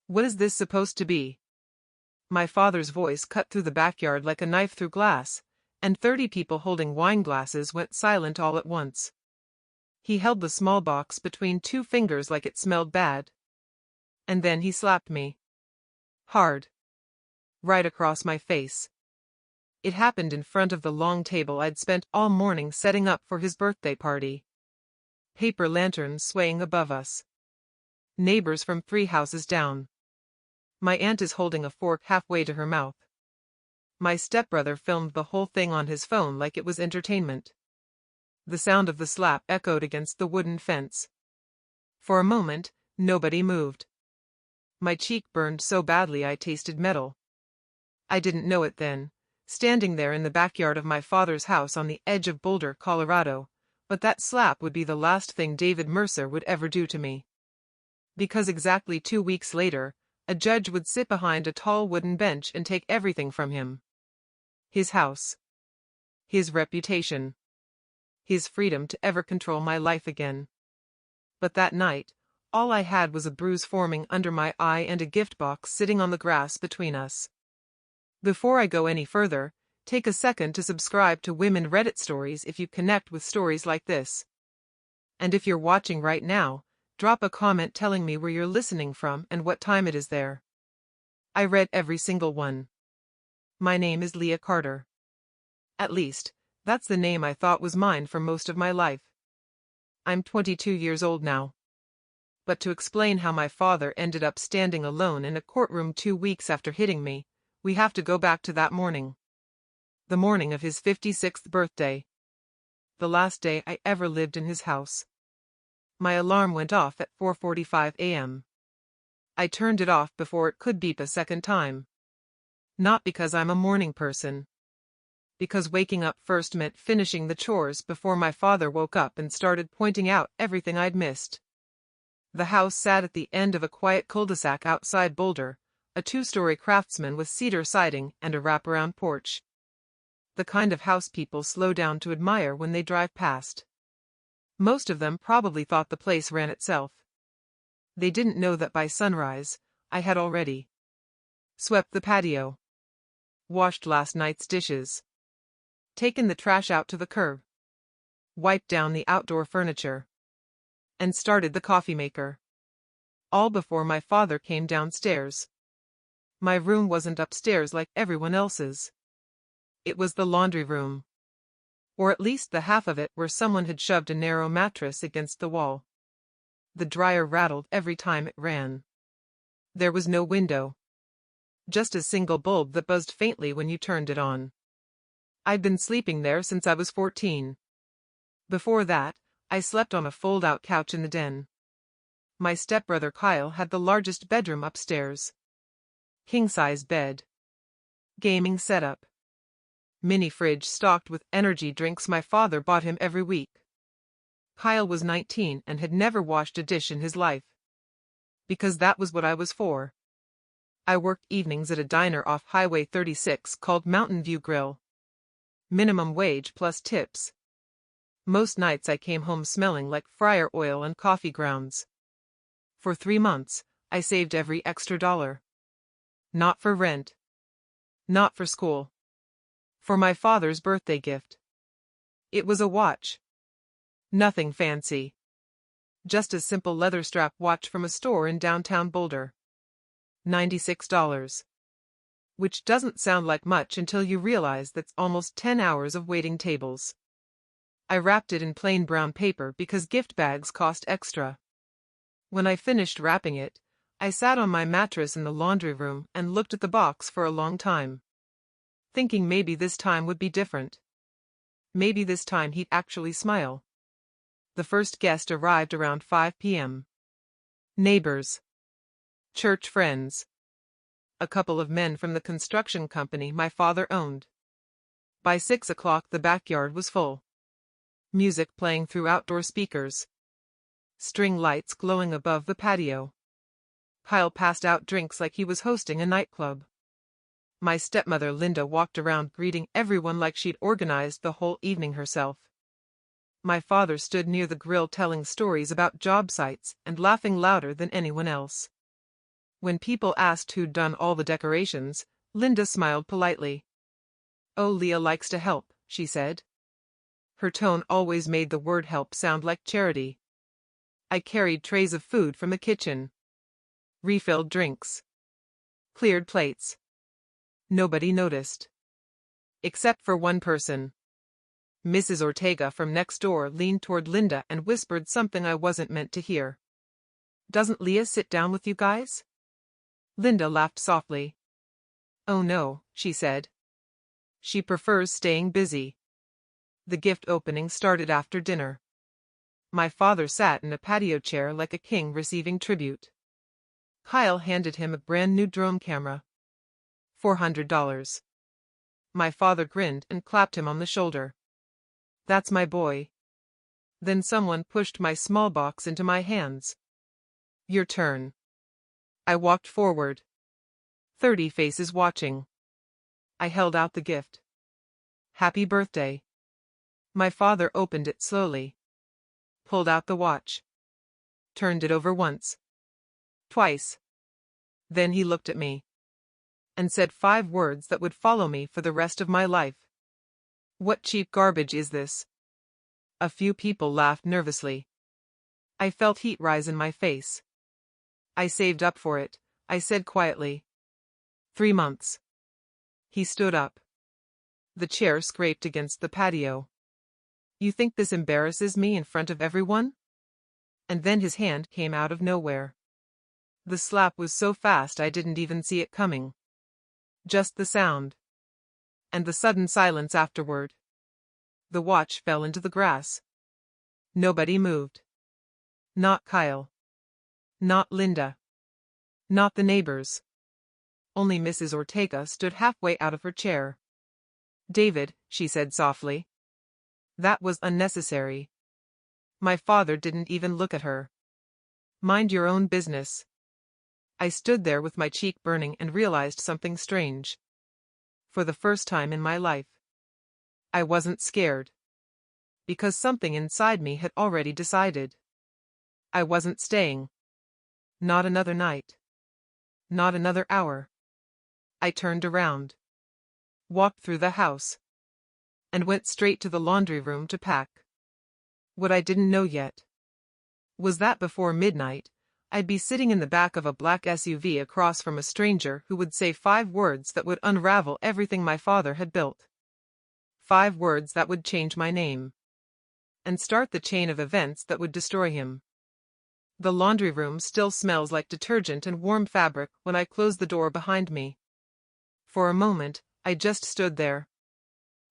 What is this supposed to be? My father's voice cut through the backyard like a knife through glass, and 30 people holding wine glasses went silent all at once. He held the small box between 2 fingers like it smelled bad. And then he slapped me. Hard. Right across my face. It happened in front of the long table I'd spent all morning setting up for his birthday party. Paper lanterns swaying above us. Neighbors from 3 houses down. My aunt is holding a fork halfway to her mouth. My stepbrother filmed the whole thing on his phone like it was entertainment. The sound of the slap echoed against the wooden fence. For a moment, nobody moved. My cheek burned so badly I tasted metal. I didn't know it then, standing there in the backyard of my father's house on the edge of Boulder, Colorado, but that slap would be the last thing David Mercer would ever do to me. Because exactly 2 weeks later, a judge would sit behind a tall wooden bench and take everything from him. His house. His reputation. His freedom to ever control my life again. But that night, all I had was a bruise forming under my eye and a gift box sitting on the grass between us. Before I go any further, take a second to subscribe to Women Reddit Stories if you connect with stories like this. And if you're watching right now, drop a comment telling me where you're listening from and what time it is there. I read every single one. My name is Leah Carter. At least, that's the name I thought was mine for most of my life. I'm 22 years old now. But to explain how my father ended up standing alone in a courtroom 2 weeks after hitting me, we have to go back to that morning. The morning of his 56th birthday. The last day I ever lived in his house. My alarm went off at 4:45 a.m. I turned it off before it could beep a second time. Not because I'm a morning person. Because waking up first meant finishing the chores before my father woke up and started pointing out everything I'd missed. The house sat at the end of a quiet cul-de-sac outside Boulder, a 2-story craftsman with cedar siding and a wraparound porch. The kind of house people slow down to admire when they drive past. Most of them probably thought the place ran itself. They didn't know that by sunrise, I had already swept the patio, washed last night's dishes, taken the trash out to the curb, wiped down the outdoor furniture, and started the coffee maker. All before my father came downstairs. My room wasn't upstairs like everyone else's. It was the laundry room. Or at least the half of it where someone had shoved a narrow mattress against the wall. The dryer rattled every time it ran. There was no window. Just a single bulb that buzzed faintly when you turned it on. I'd been sleeping there since I was 14. Before that, I slept on a fold-out couch in the den. My stepbrother Kyle had the largest bedroom upstairs. King-size bed. Gaming setup. Mini fridge stocked with energy drinks my father bought him every week. Kyle was 19 and had never washed a dish in his life. Because that was what I was for. I worked evenings at a diner off Highway 36 called Mountain View Grill. Minimum wage plus tips. Most nights I came home smelling like fryer oil and coffee grounds. For 3 months, I saved every extra dollar. Not for rent. Not for school. For my father's birthday gift. It was a watch. Nothing fancy. Just a simple leather strap watch from a store in downtown Boulder. $96. Which doesn't sound like much until you realize that's almost 10 hours of waiting tables. I wrapped it in plain brown paper because gift bags cost extra. When I finished wrapping it, I sat on my mattress in the laundry room and looked at the box for a long time. Thinking maybe this time would be different. Maybe this time he'd actually smile. The first guest arrived around 5 p.m. Neighbors. Church friends. A couple of men from the construction company my father owned. By 6 o'clock the backyard was full. Music playing through outdoor speakers. String lights glowing above the patio. Kyle passed out drinks like he was hosting a nightclub. My stepmother Linda walked around greeting everyone like she'd organized the whole evening herself. My father stood near the grill telling stories about job sites and laughing louder than anyone else. When people asked who'd done all the decorations, Linda smiled politely. "Oh, Leah likes to help," she said. Her tone always made the word help sound like charity. I carried trays of food from the kitchen. Refilled drinks. Cleared plates. Nobody noticed. Except for one person. Mrs. Ortega from next door leaned toward Linda and whispered something I wasn't meant to hear. "Doesn't Leah sit down with you guys?" Linda laughed softly. "Oh no," she said. "She prefers staying busy." The gift opening started after dinner. My father sat in a patio chair like a king receiving tribute. Kyle handed him a brand new drone camera. $400. My father grinned and clapped him on the shoulder. "That's my boy." Then someone pushed my small box into my hands. "Your turn." I walked forward. 30 faces watching. I held out the gift. "Happy birthday." My father opened it slowly. Pulled out the watch. Turned it over once. Twice. Then he looked at me. And said 5 words that would follow me for the rest of my life. "What cheap garbage is this?" A few people laughed nervously. I felt heat rise in my face. "I saved up for it," I said quietly. 3 months. He stood up. The chair scraped against the patio. "You think this embarrasses me in front of everyone?" And then his hand came out of nowhere. The slap was so fast I didn't even see it coming. Just the sound. And the sudden silence afterward. The watch fell into the grass. Nobody moved. Not Kyle. Not Linda. Not the neighbors. Only Mrs. Ortega stood halfway out of her chair. "David," she said softly. "That was unnecessary." My father didn't even look at her. "Mind your own business." I stood there with my cheek burning and realized something strange. For the first time in my life, I wasn't scared. Because something inside me had already decided. I wasn't staying. Not another night. Not another hour. I turned around. Walked through the house. And went straight to the laundry room to pack. What I didn't know yet was that before midnight, I'd be sitting in the back of a black SUV across from a stranger who would say 5 words that would unravel everything my father had built. 5 words that would change my name. And start the chain of events that would destroy him. The laundry room still smells like detergent and warm fabric when I closed the door behind me. For a moment, I just stood there.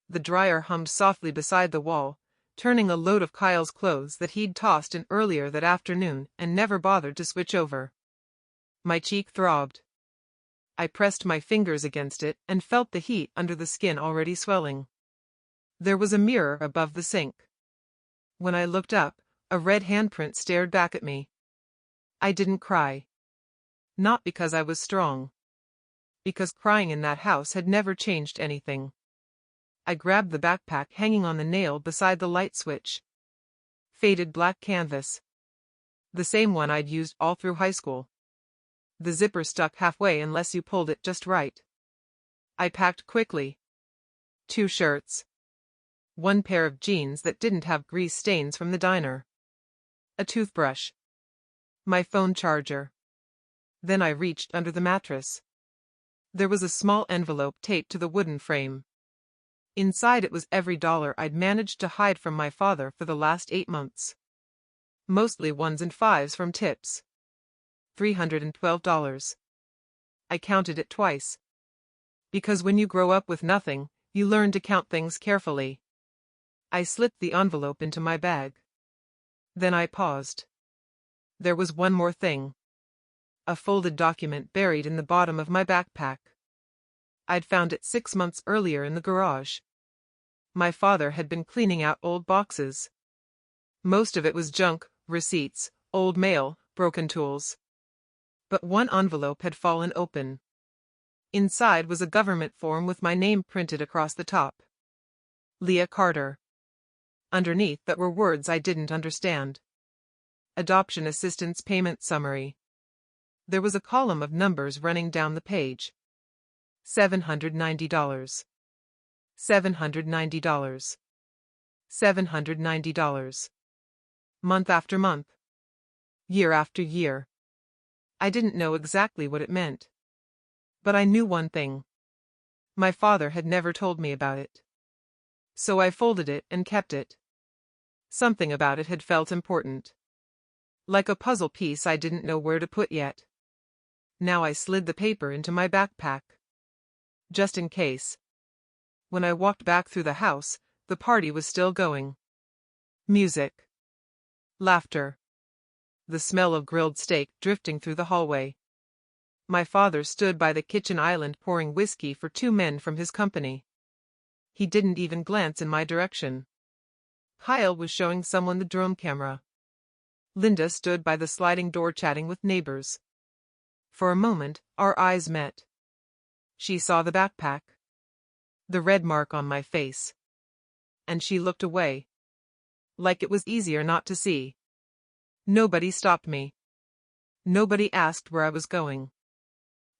The dryer hummed softly beside the wall, turning a load of Kyle's clothes that he'd tossed in earlier that afternoon and never bothered to switch over. My cheek throbbed. I pressed my fingers against it and felt the heat under the skin already swelling. There was a mirror above the sink. When I looked up, a red handprint stared back at me. I didn't cry. Not because I was strong. Because crying in that house had never changed anything. I grabbed the backpack hanging on the nail beside the light switch. Faded black canvas. The same one I'd used all through high school. The zipper stuck halfway unless you pulled it just right. I packed quickly. 2 shirts. 1 pair of jeans that didn't have grease stains from the diner. A toothbrush. My phone charger. Then I reached under the mattress. There was a small envelope taped to the wooden frame. Inside it was every dollar I'd managed to hide from my father for the last 8 months. Mostly 1s and 5s from tips. $312. I counted it twice. Because when you grow up with nothing, you learn to count things carefully. I slipped the envelope into my bag. Then I paused. There was one more thing. A folded document buried in the bottom of my backpack. I'd found it 6 months earlier in the garage. My father had been cleaning out old boxes. Most of it was junk, receipts, old mail, broken tools. But one envelope had fallen open. Inside was a government form with my name printed across the top. Leah Carter. Underneath that were words I didn't understand. Adoption Assistance Payment Summary. There was a column of numbers running down the page. $790. $790. $790. Month after month. Year after year. I didn't know exactly what it meant. But I knew one thing. My father had never told me about it. So I folded it and kept it. Something about it had felt important. Like a puzzle piece I didn't know where to put yet. Now I slid the paper into my backpack. Just in case. When I walked back through the house, the party was still going. Music. Laughter. The smell of grilled steak drifting through the hallway. My father stood by the kitchen island pouring whiskey for 2 men from his company. He didn't even glance in my direction. Kyle was showing someone the drone camera. Linda stood by the sliding door chatting with neighbors. For a moment, our eyes met. She saw the backpack. The red mark on my face. And she looked away. Like it was easier not to see. Nobody stopped me. Nobody asked where I was going.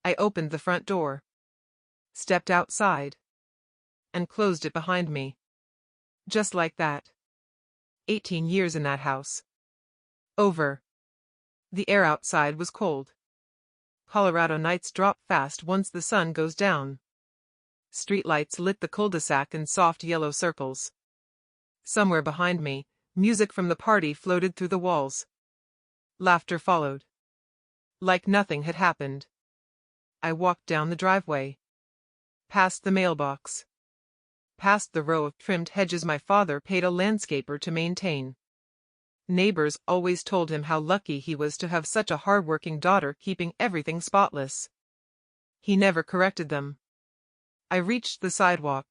I opened the front door. Stepped outside. And closed it behind me. Just like that. 18 years in that house. Over. The air outside was cold. Colorado nights drop fast once the sun goes down. Streetlights lit the cul-de-sac in soft yellow circles. Somewhere behind me, music from the party floated through the walls. Laughter followed. Like nothing had happened. I walked down the driveway. Past the mailbox. Past the row of trimmed hedges my father paid a landscaper to maintain. Neighbors always told him how lucky he was to have such a hard-working daughter keeping everything spotless. He never corrected them. I reached the sidewalk.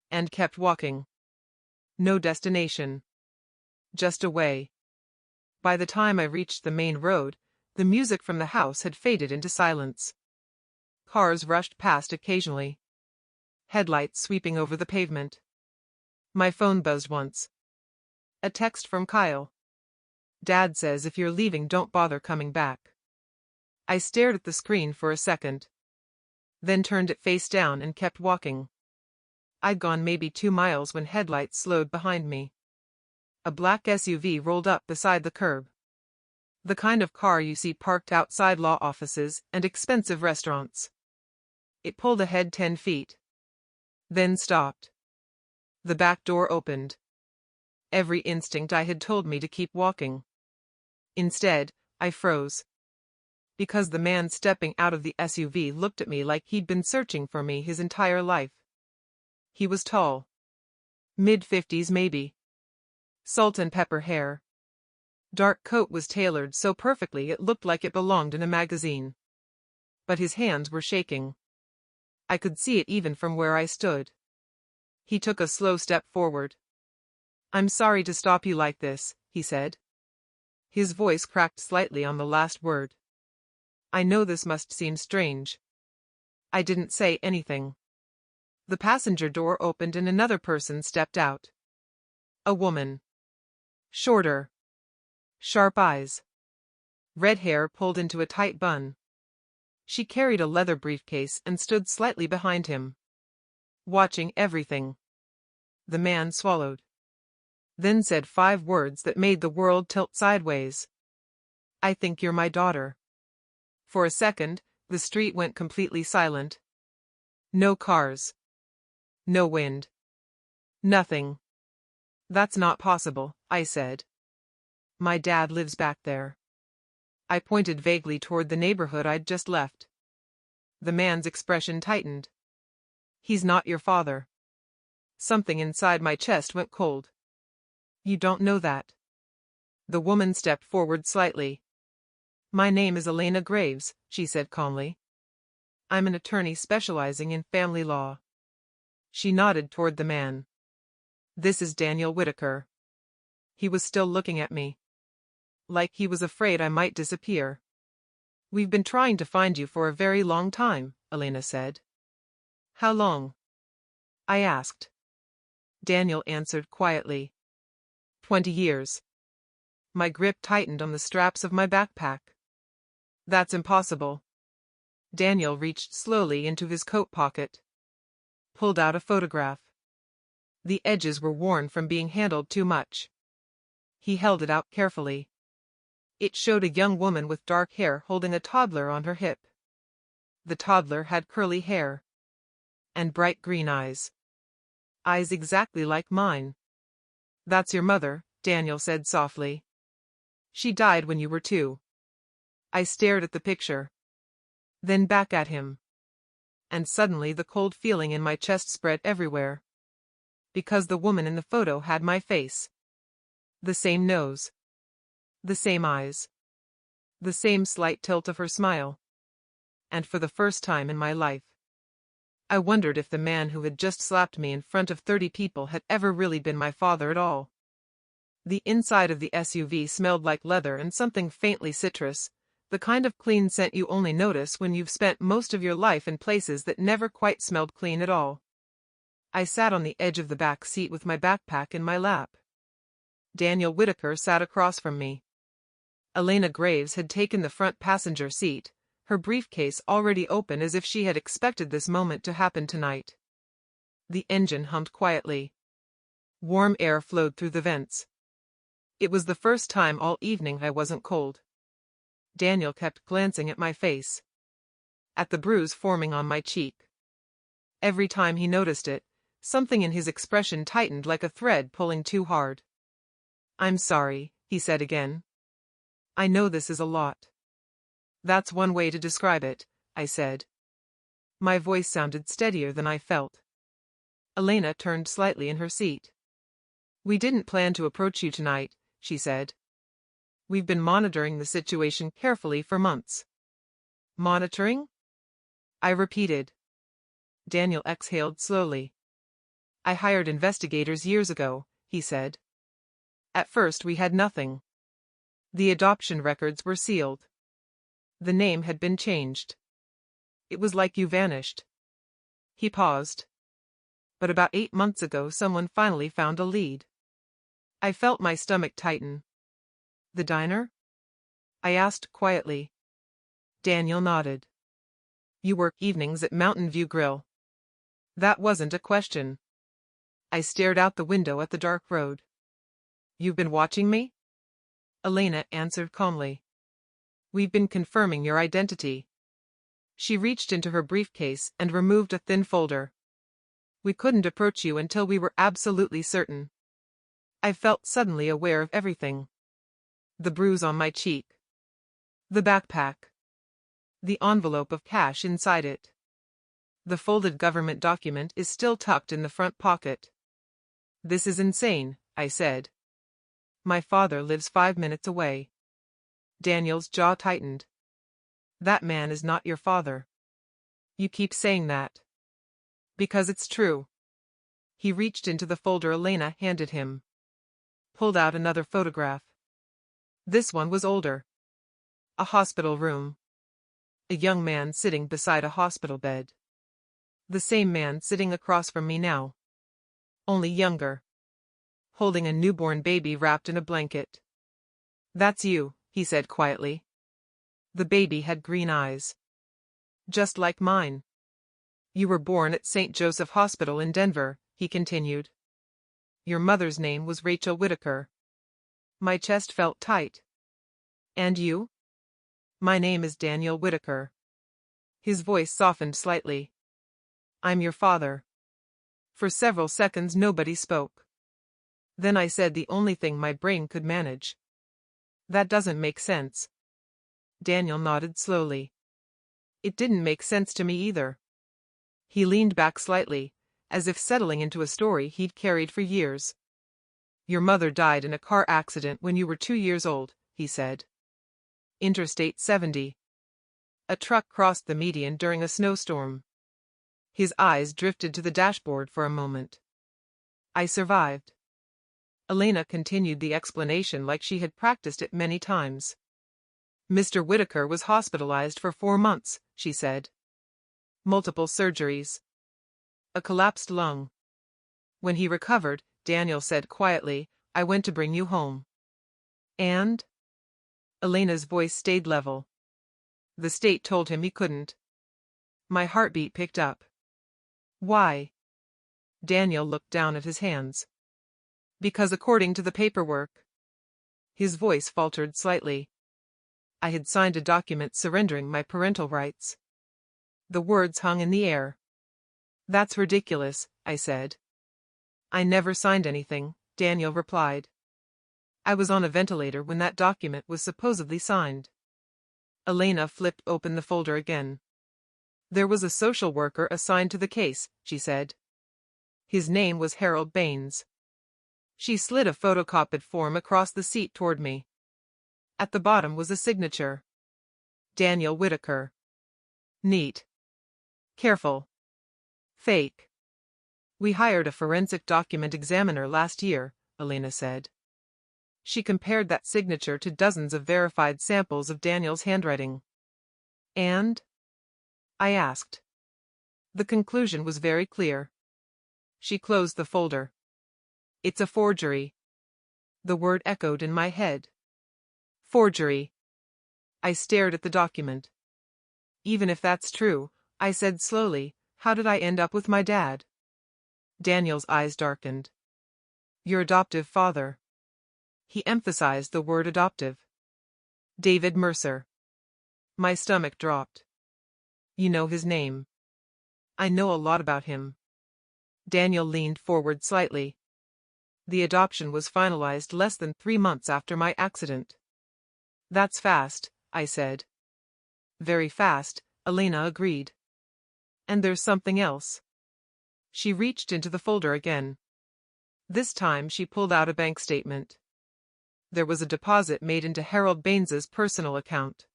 And kept walking. No destination. Just away. By the time I reached the main road, the music from the house had faded into silence. Cars rushed past occasionally. Headlights sweeping over the pavement. My phone buzzed once. A text from Kyle. Dad says if you're leaving, don't bother coming back. I stared at the screen for a second. Then turned it face down and kept walking. I'd gone maybe 2 miles when headlights slowed behind me. A black SUV rolled up beside the curb. The kind of car you see parked outside law offices and expensive restaurants. It pulled ahead 10 feet. Then stopped. The back door opened. Every instinct I had told me to keep walking. Instead, I froze. Because the man stepping out of the SUV looked at me like he'd been searching for me his entire life. He was tall. Mid-50s maybe. Salt and pepper hair. Dark coat was tailored so perfectly it looked like it belonged in a magazine. But his hands were shaking. I could see it even from where I stood. He took a slow step forward. "I'm sorry to stop you like this," he said. His voice cracked slightly on the last word. I know this must seem strange. I didn't say anything. The passenger door opened and another person stepped out. A woman. Shorter. Sharp eyes. Red hair pulled into a tight bun. She carried a leather briefcase and stood slightly behind him. Watching everything. The man swallowed. Then said 5 words that made the world tilt sideways. "I think you're my daughter." For a second, the street went completely silent. No cars. No wind. Nothing. "That's not possible," I said. "My dad lives back there." I pointed vaguely toward the neighborhood I'd just left. The man's expression tightened. "He's not your father." Something inside my chest went cold. "You don't know that." The woman stepped forward slightly. "My name is Elena Graves," she said calmly. "I'm an attorney specializing in family law." She nodded toward the man. "This is Daniel Whitaker." He was still looking at me. Like he was afraid I might disappear. "We've been trying to find you for a very long time," Elena said. "How long?" I asked. Daniel answered quietly. 20 years. My grip tightened on the straps of my backpack. That's impossible. Daniel reached slowly into his coat pocket. Pulled out a photograph. The edges were worn from being handled too much. He held it out carefully. It showed a young woman with dark hair holding a toddler on her hip. The toddler had curly hair. And bright green eyes. Eyes exactly like mine. That's your mother, Daniel said softly. She died when you were 2. I stared at the picture. Then back at him. And suddenly the cold feeling in my chest spread everywhere. Because the woman in the photo had my face. The same nose. The same eyes. The same slight tilt of her smile. And for the first time in my life, I wondered if the man who had just slapped me in front of 30 people had ever really been my father at all. The inside of the SUV smelled like leather and something faintly citrus, the kind of clean scent you only notice when you've spent most of your life in places that never quite smelled clean at all. I sat on the edge of the back seat with my backpack in my lap. Daniel Whitaker sat across from me. Elena Graves had taken the front passenger seat, her briefcase already open as if she had expected this moment to happen tonight. The engine hummed quietly. Warm air flowed through the vents. It was the first time all evening I wasn't cold. Daniel kept glancing at my face. At the bruise forming on my cheek. Every time he noticed it, something in his expression tightened like a thread pulling too hard. I'm sorry, he said again. I know this is a lot. That's one way to describe it, I said. My voice sounded steadier than I felt. Elena turned slightly in her seat. We didn't plan to approach you tonight, she said. We've been monitoring the situation carefully for months. Monitoring? I repeated. Daniel exhaled slowly. I hired investigators years ago, he said. At first we had nothing. The adoption records were sealed. The name had been changed. It was like you vanished. He paused. But about 8 months ago someone finally found a lead. I felt my stomach tighten. The diner? I asked quietly. Daniel nodded. You work evenings at Mountain View Grill. That wasn't a question. I stared out the window at the dark road. You've been watching me? Elena answered calmly. We've been confirming your identity. She reached into her briefcase and removed a thin folder. We couldn't approach you until we were absolutely certain. I felt suddenly aware of everything. The bruise on my cheek. The backpack. The envelope of cash inside it. The folded government document is still tucked in the front pocket. This is insane, I said. My father lives 5 minutes away. Daniel's jaw tightened. That man is not your father. You keep saying that. Because it's true. He reached into the folder Elena handed him. Pulled out another photograph. This one was older. A hospital room. A young man sitting beside a hospital bed. The same man sitting across from me now. Only younger. Holding a newborn baby wrapped in a blanket. That's you, he said quietly. The baby had green eyes. Just like mine. You were born at St. Joseph Hospital in Denver, he continued. Your mother's name was Rachel Whitaker. My chest felt tight. And you? My name is Daniel Whitaker. His voice softened slightly. I'm your father. For several seconds nobody spoke. Then I said the only thing my brain could manage. That doesn't make sense. Daniel nodded slowly. It didn't make sense to me either. He leaned back slightly, as if settling into a story he'd carried for years. Your mother died in a car accident when you were 2 years old, he said. Interstate 70. A truck crossed the median during a snowstorm. His eyes drifted to the dashboard for a moment. I survived. Elena continued the explanation like she had practiced it many times. Mr. Whitaker was hospitalized for 4 months, she said. Multiple surgeries. A collapsed lung. When he recovered, Daniel said quietly, I went to bring you home. And? Elena's voice stayed level. The state told him he couldn't. My heartbeat picked up. Why? Daniel looked down at his hands. Because according to the paperwork. His voice faltered slightly. I had signed a document surrendering my parental rights. The words hung in the air. That's ridiculous, I said. I never signed anything, Daniel replied. I was on a ventilator when that document was supposedly signed. Elena flipped open the folder again. There was a social worker assigned to the case, she said. His name was Harold Baines. She slid a photocopied form across the seat toward me. At the bottom was a signature. Daniel Whitaker. Neat. Careful. Fake. We hired a forensic document examiner last year, Elena said. She compared that signature to dozens of verified samples of Daniel's handwriting. And? I asked. The conclusion was very clear. She closed the folder. It's a forgery. The word echoed in my head. Forgery. I stared at the document. Even if that's true, I said slowly, how did I end up with my dad? Daniel's eyes darkened. Your adoptive father. He emphasized the word adoptive. David Mercer. My stomach dropped. You know his name. I know a lot about him. Daniel leaned forward slightly. The adoption was finalized less than 3 months after my accident. That's fast, I said. Very fast, Elena agreed. And there's something else. She reached into the folder again. This time she pulled out a bank statement. There was a deposit made into Harold Baines's personal account.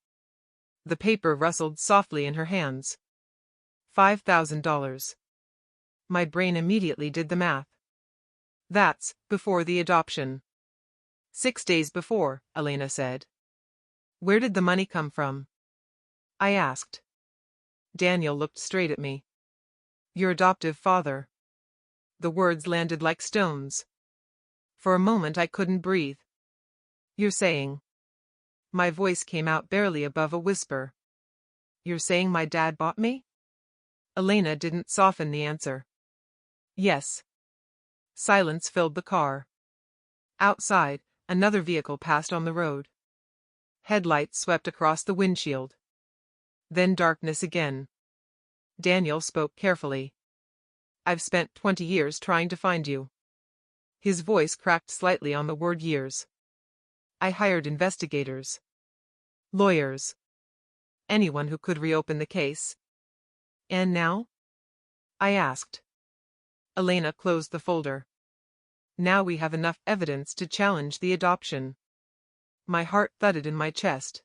The paper rustled softly in her hands. $5,000. My brain immediately did the math. That's before the adoption. 6 days before, Elena said. Where did the money come from? I asked. Daniel looked straight at me. Your adoptive father. The words landed like stones. For a moment I couldn't breathe. You're saying. My voice came out barely above a whisper. You're saying my dad bought me? Elena didn't soften the answer. Yes. Silence filled the car. Outside, another vehicle passed on the road. Headlights swept across the windshield. Then darkness again. Daniel spoke carefully. I've spent 20 years trying to find you. His voice cracked slightly on the word years. I hired investigators. Lawyers. Anyone who could reopen the case. And now? I asked. Elena closed the folder. Now we have enough evidence to challenge the adoption. My heart thudded in my chest.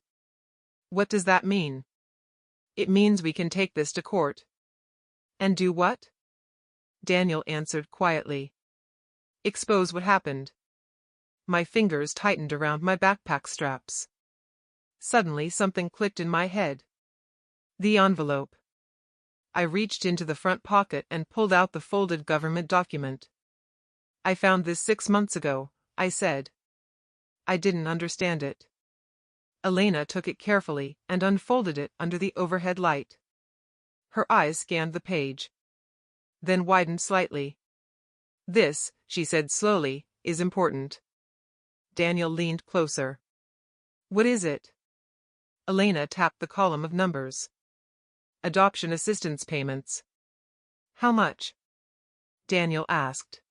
What does that mean? It means we can take this to court. And do what? Daniel answered quietly. Expose what happened. My fingers tightened around my backpack straps. Suddenly something clicked in my head. The envelope. I reached into the front pocket and pulled out the folded government document. I found this 6 months ago, I said. I didn't understand it. Elena took it carefully and unfolded it under the overhead light. Her eyes scanned the page. Then widened slightly. This, she said slowly, is important. Daniel leaned closer. What is it? Elena tapped the column of numbers. Adoption assistance payments. How much? Daniel asked.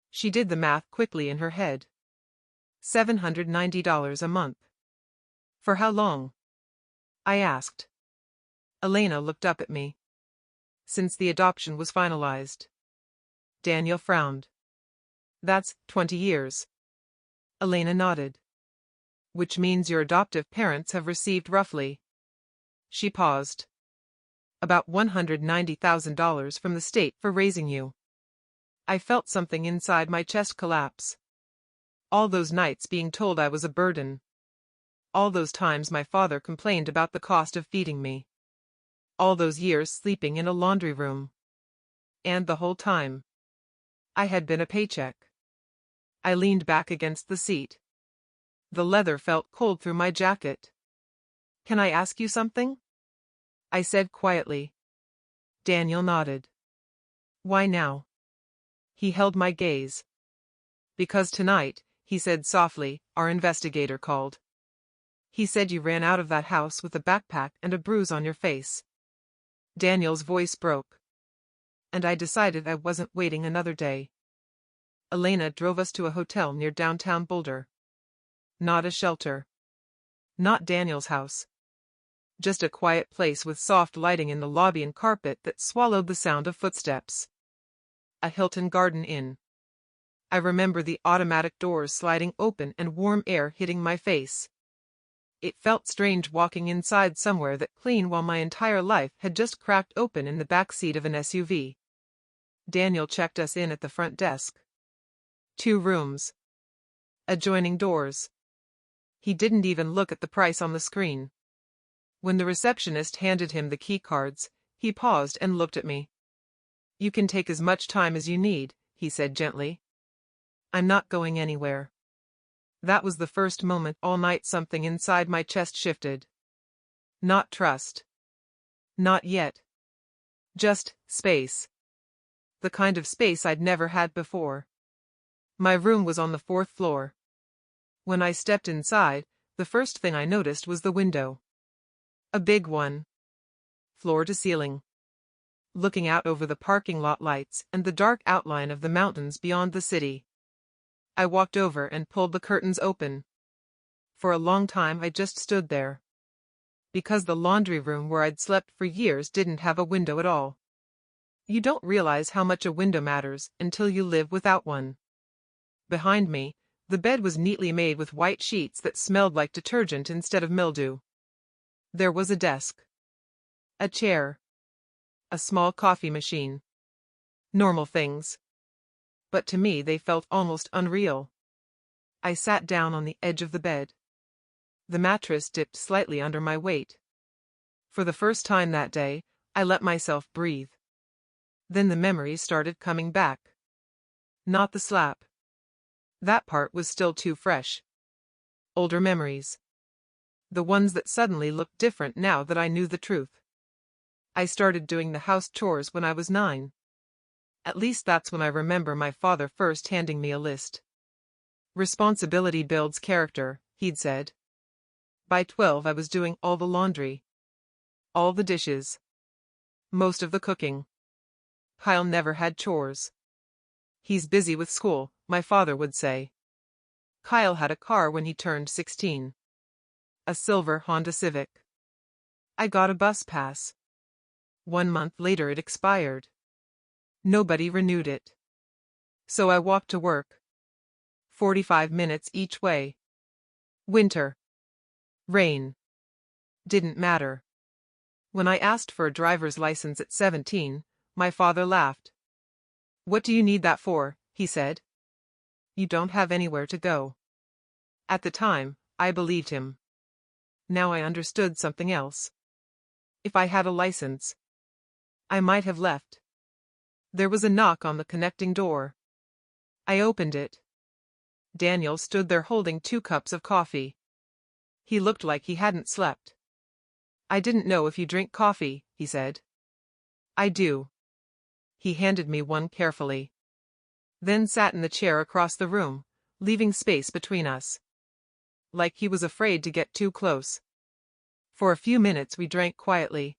She did the math quickly in her head. $790 a month. For how long? I asked. Elena looked up at me. Since the adoption was finalized. Daniel frowned. That's 20 years. Elena nodded. Which means your adoptive parents have received roughly. She paused. About $190,000 from the state for raising you. I felt something inside my chest collapse. All those nights being told I was a burden. All those times my father complained about the cost of feeding me. All those years sleeping in a laundry room. And the whole time, I had been a paycheck. I leaned back against the seat. The leather felt cold through my jacket. Can I ask you something? I said quietly. Daniel nodded. Why now? He held my gaze. Because tonight, he said softly, our investigator called. He said you ran out of that house with a backpack and a bruise on your face. Daniel's voice broke. And I decided I wasn't waiting another day. Elena drove us to a hotel near downtown Boulder. Not a shelter. Not Daniel's house. Just a quiet place with soft lighting in the lobby and carpet that swallowed the sound of footsteps. A Hilton Garden Inn. I remember the automatic doors sliding open and warm air hitting my face. It felt strange walking inside somewhere that clean while my entire life had just cracked open in the back seat of an SUV. Daniel checked us in at the front desk. 2 rooms. Adjoining doors. He didn't even look at the price on the screen. When the receptionist handed him the key cards, he paused and looked at me. You can take as much time as you need, he said gently. I'm not going anywhere. That was the first moment all night something inside my chest shifted. Not trust. Not yet. Just space. The kind of space I'd never had before. My room was on the 4th floor. When I stepped inside, the first thing I noticed was the window. A big one. Floor to ceiling. Looking out over the parking lot lights and the dark outline of the mountains beyond the city. I walked over and pulled the curtains open. For a long time I just stood there. Because the laundry room where I'd slept for years didn't have a window at all. You don't realize how much a window matters until you live without one. Behind me, the bed was neatly made with white sheets that smelled like detergent instead of mildew. There was a desk. A chair. A small coffee machine. Normal things. But to me they felt almost unreal. I sat down on the edge of the bed. The mattress dipped slightly under my weight. For the first time that day, I let myself breathe. Then the memories started coming back. Not the slap. That part was still too fresh. Older memories. The ones that suddenly looked different now that I knew the truth. I started doing the house chores when I was 9. At least that's when I remember my father first handing me a list. Responsibility builds character, he'd said. By 12 I was doing all the laundry. All the dishes. Most of the cooking. Kyle never had chores. He's busy with school, my father would say. Kyle had a car when he turned 16. A silver Honda Civic. I got a bus pass. 1 month later it expired. Nobody renewed it. So I walked to work. 45 minutes each way. Winter. Rain. Didn't matter. When I asked for a driver's license at 17, my father laughed. What do you need that for? He said. You don't have anywhere to go. At the time, I believed him. Now I understood something else. If I had a license, I might have left. There was a knock on the connecting door. I opened it. Daniel stood there holding 2 cups of coffee. He looked like he hadn't slept. I didn't know if you drink coffee, he said. I do. He handed me one carefully. Then sat in the chair across the room, leaving space between us. Like he was afraid to get too close. For a few minutes we drank quietly.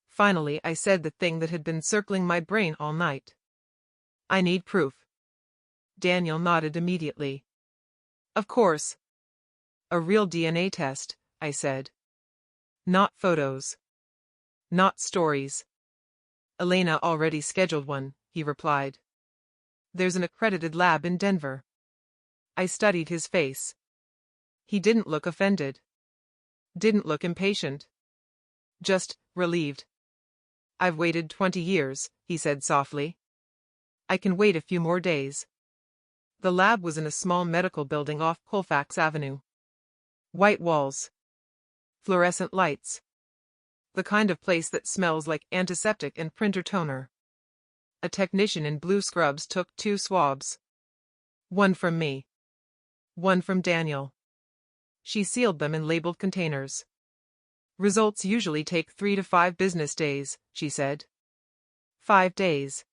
Finally I said the thing that had been circling my brain all night. I need proof. Daniel nodded immediately. Of course. A real DNA test, I said. Not photos. Not stories. Elena already scheduled one, he replied. There's an accredited lab in Denver. I studied his face. He didn't look offended. Didn't look impatient. Just relieved. I've waited 20 years, he said softly. I can wait a few more days. The lab was in a small medical building off Colfax Avenue. White walls. Fluorescent lights. The kind of place that smells like antiseptic and printer toner. A technician in blue scrubs took 2 swabs. One from me. One from Daniel. She sealed them in labeled containers. Results usually take 3 to 5 business days, she said. 5 days.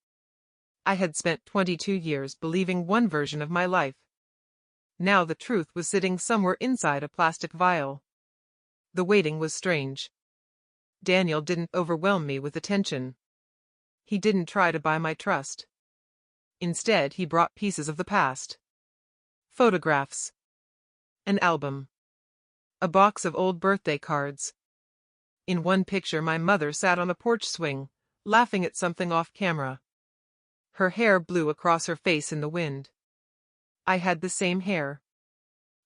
I had spent 22 years believing one version of my life. Now the truth was sitting somewhere inside a plastic vial. The waiting was strange. Daniel didn't overwhelm me with attention. He didn't try to buy my trust. Instead, he brought pieces of the past. Photographs. An album. A box of old birthday cards. In one picture, my mother sat on a porch swing, laughing at something off camera. Her hair blew across her face in the wind. I had the same hair.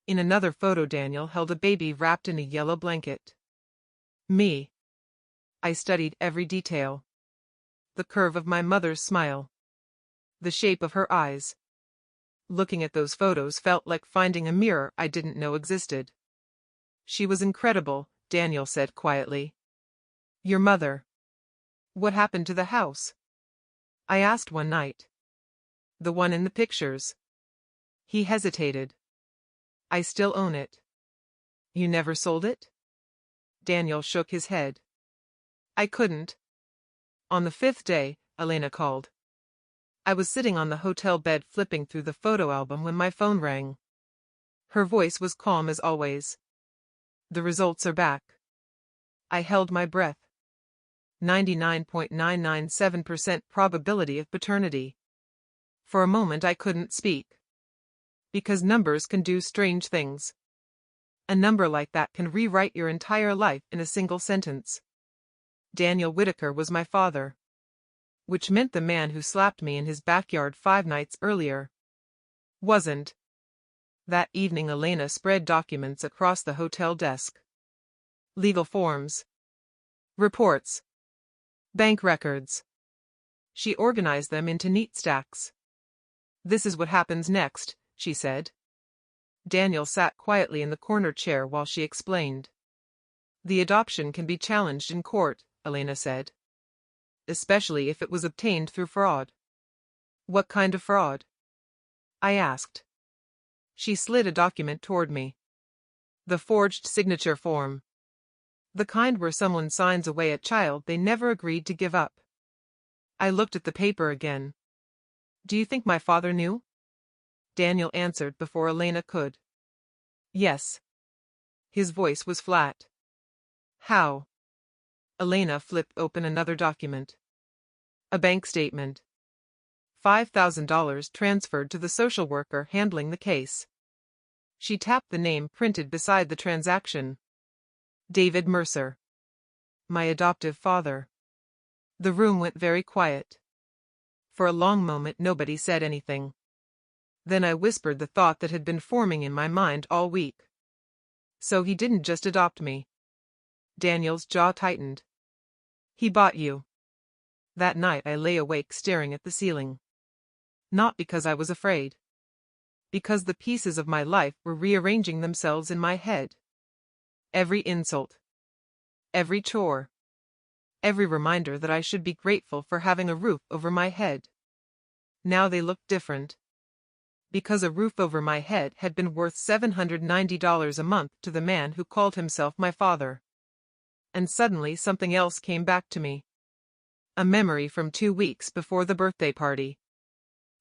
In another photo, Daniel held a baby wrapped in a yellow blanket. Me. I studied every detail. The curve of my mother's smile. The shape of her eyes. Looking at those photos felt like finding a mirror I didn't know existed. She was incredible, Daniel said quietly. Your mother. What happened to the house? I asked one night. The one in the pictures. He hesitated. I still own it. You never sold it? Daniel shook his head. I couldn't. On the 5th day, Elena called. I was sitting on the hotel bed flipping through the photo album when my phone rang. Her voice was calm as always. The results are back. I held my breath. 99.997% probability of paternity. For a moment I couldn't speak. Because numbers can do strange things. A number like that can rewrite your entire life in a single sentence. Daniel Whitaker was my father. Which meant the man who slapped me in his backyard 5 nights earlier wasn't. That evening Elena spread documents across the hotel desk. Legal forms. Reports. Bank records. She organized them into neat stacks. This is what happens next, she said. Daniel sat quietly in the corner chair while she explained. The adoption can be challenged in court, Elena said. Especially if it was obtained through fraud. What kind of fraud? I asked. She slid a document toward me. The forged signature form. The kind where someone signs away a child they never agreed to give up. I looked at the paper again. Do you think my father knew? Daniel answered before Elena could. Yes. His voice was flat. How? Elena flipped open another document. A bank statement. $5,000 transferred to the social worker handling the case. She tapped the name printed beside the transaction. David Mercer. My adoptive father. The room went very quiet. For a long moment nobody said anything. Then I whispered the thought that had been forming in my mind all week. So he didn't just adopt me. Daniel's jaw tightened. He bought you. That night I lay awake staring at the ceiling. Not because I was afraid. Because the pieces of my life were rearranging themselves in my head. Every insult. Every chore. Every reminder that I should be grateful for having a roof over my head. Now they looked different. Because a roof over my head had been worth $790 a month to the man who called himself my father. And suddenly something else came back to me. A memory from 2 weeks before the birthday party.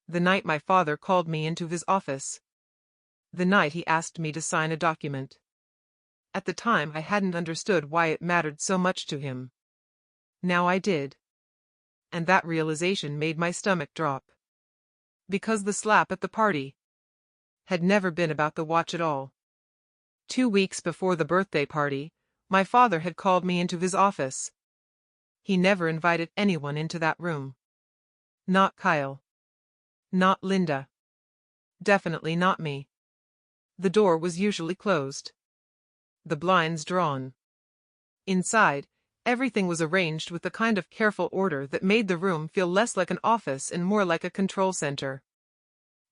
The night my father called me into his office. The night he asked me to sign a document. At the time I hadn't understood why it mattered so much to him. Now I did. And that realization made my stomach drop. Because the slap at the party had never been about the watch at all. 2 weeks before the birthday party, my father had called me into his office. He never invited anyone into that room. Not Kyle. Not Linda. Definitely not me. The door was usually closed. The blinds drawn. Inside, everything was arranged with the kind of careful order that made the room feel less like an office and more like a control center.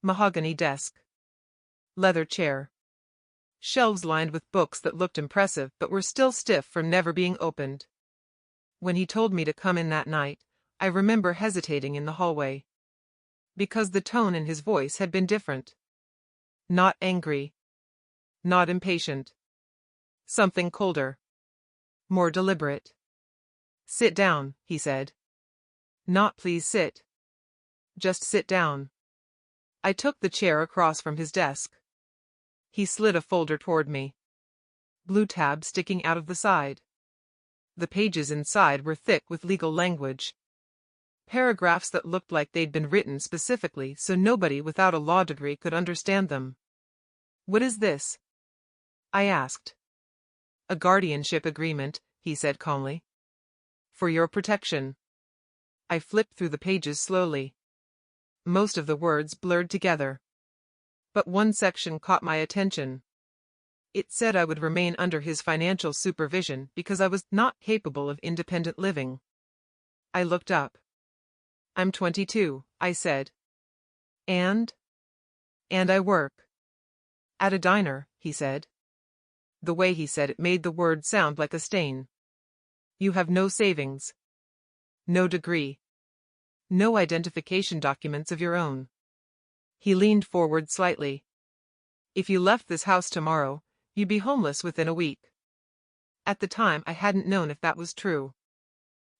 Mahogany desk. Leather chair. Shelves lined with books that looked impressive but were still stiff from never being opened. When he told me to come in that night, I remember hesitating in the hallway. Because the tone in his voice had been different. Not angry. Not impatient. Something colder. more deliberate. Sit down, he said. Not please sit. Just sit down. I took the chair across from his desk. He slid a folder toward me. Blue tab sticking out of the side. The pages inside were thick with legal language. Paragraphs that looked like they'd been written specifically so nobody without a law degree could understand them. What is this? I asked. A guardianship agreement, he said calmly. For your protection. I flipped through the pages slowly. Most of the words blurred together. But one section caught my attention. It said I would remain under his financial supervision because I was not capable of independent living. I looked up. I'm 22, I said. And I work. At a diner, he said. The way he said it made the word sound like a stain. You have no savings. No degree. No identification documents of your own. He leaned forward slightly. If you left this house tomorrow, you'd be homeless within a week. At the time I hadn't known if that was true.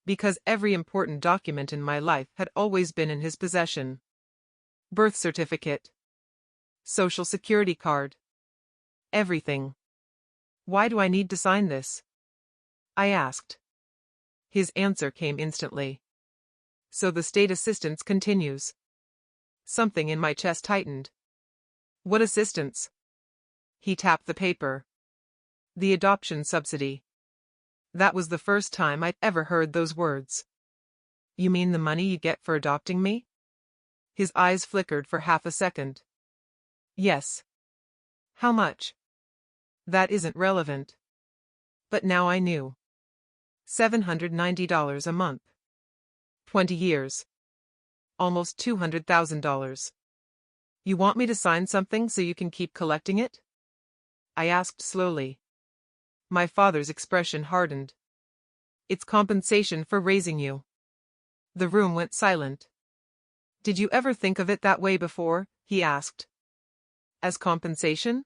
Because every important document in my life had always been in his possession. Birth certificate. Social security card. Everything. Why do I need to sign this? I asked. His answer came instantly. So the state assistance continues. Something in my chest tightened. What assistance? He tapped the paper. The adoption subsidy. That was the first time I'd ever heard those words. You mean the money you get for adopting me? His eyes flickered for half a second. Yes. How much? That isn't relevant. But now I knew. $790 a month. 20 years. Almost $200,000. You want me to sign something so you can keep collecting it? I asked slowly. My father's expression hardened. It's compensation for raising you. The room went silent. Did you ever think of it that way before? He asked. As compensation?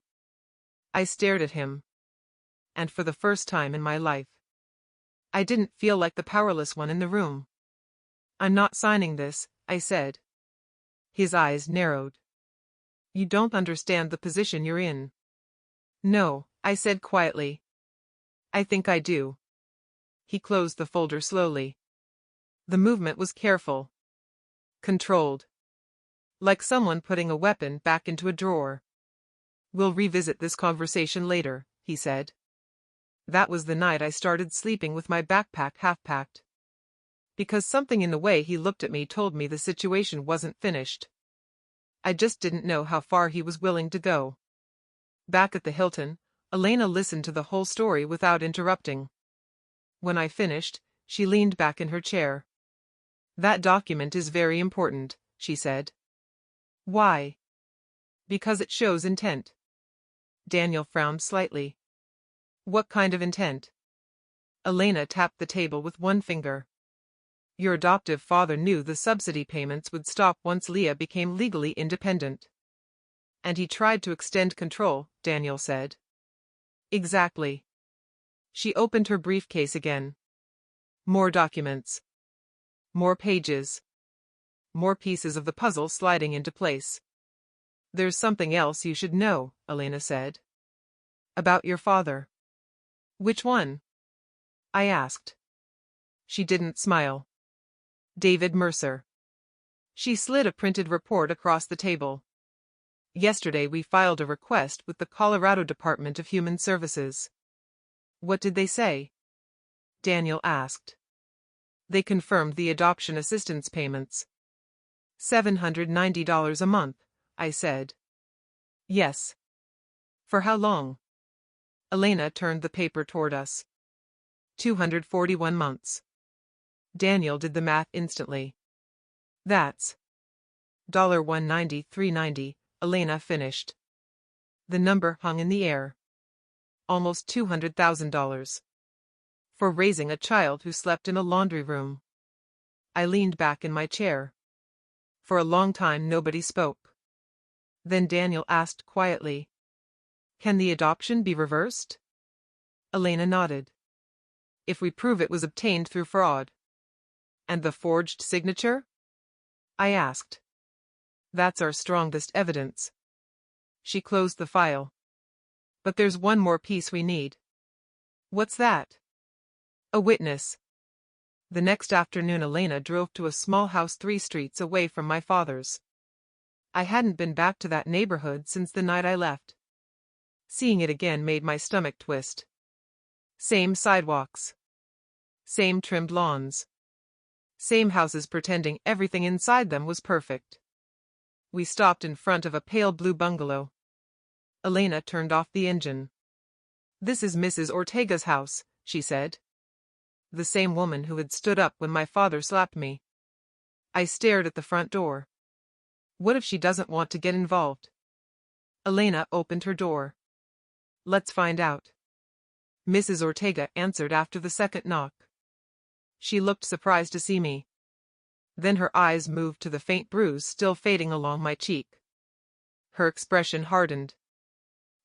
I stared at him. And for the first time in my life, I didn't feel like the powerless one in the room. I'm not signing this, I said. His eyes narrowed. You don't understand the position you're in. No, I said quietly. I think I do. He closed the folder slowly. The movement was careful. Controlled. Like someone putting a weapon back into a drawer. We'll revisit this conversation later, he said. That was the night I started sleeping with my backpack half-packed. Because something in the way he looked at me told me the situation wasn't finished. I just didn't know how far he was willing to go. Back at the Hilton, Elena listened to the whole story without interrupting. When I finished, she leaned back in her chair. That document is very important, she said. Why? Because it shows intent. Daniel frowned slightly. What kind of intent? Elena tapped the table with one finger. Your adoptive father knew the subsidy payments would stop once Leah became legally independent. And he tried to extend control, Daniel said. Exactly. She opened her briefcase again. More documents. More pages. More pieces of the puzzle sliding into place. There's something else you should know, Elena said. About your father. Which one? I asked. She didn't smile. David Mercer. She slid a printed report across the table. Yesterday we filed a request with the Colorado Department of Human Services. What did they say? Daniel asked. They confirmed the adoption assistance payments. $790 a month, I said. Yes. For how long? Elena turned the paper toward us. 241 months. Daniel did the math instantly. That's $193.90, Elena finished. The number hung in the air. Almost $200,000. For raising a child who slept in a laundry room. I leaned back in my chair. For a long time nobody spoke. Then Daniel asked quietly. Can the adoption be reversed? Elena nodded. If we prove it was obtained through fraud. And the forged signature? I asked. That's our strongest evidence. She closed the file. But there's one more piece we need. What's that? A witness. The next afternoon Elena drove to a small house 3 streets away from my father's. I hadn't been back to that neighborhood since the night I left. Seeing it again made my stomach twist. Same sidewalks. Same trimmed lawns. Same houses pretending everything inside them was perfect. We stopped in front of a pale blue bungalow. Elena turned off the engine. "This is Mrs. Ortega's house," she said. The same woman who had stood up when my father slapped me. I stared at the front door. What if she doesn't want to get involved? Elena opened her door. "Let's find out." Mrs. Ortega answered after the second knock. She looked surprised to see me. Then her eyes moved to the faint bruise still fading along my cheek. Her expression hardened.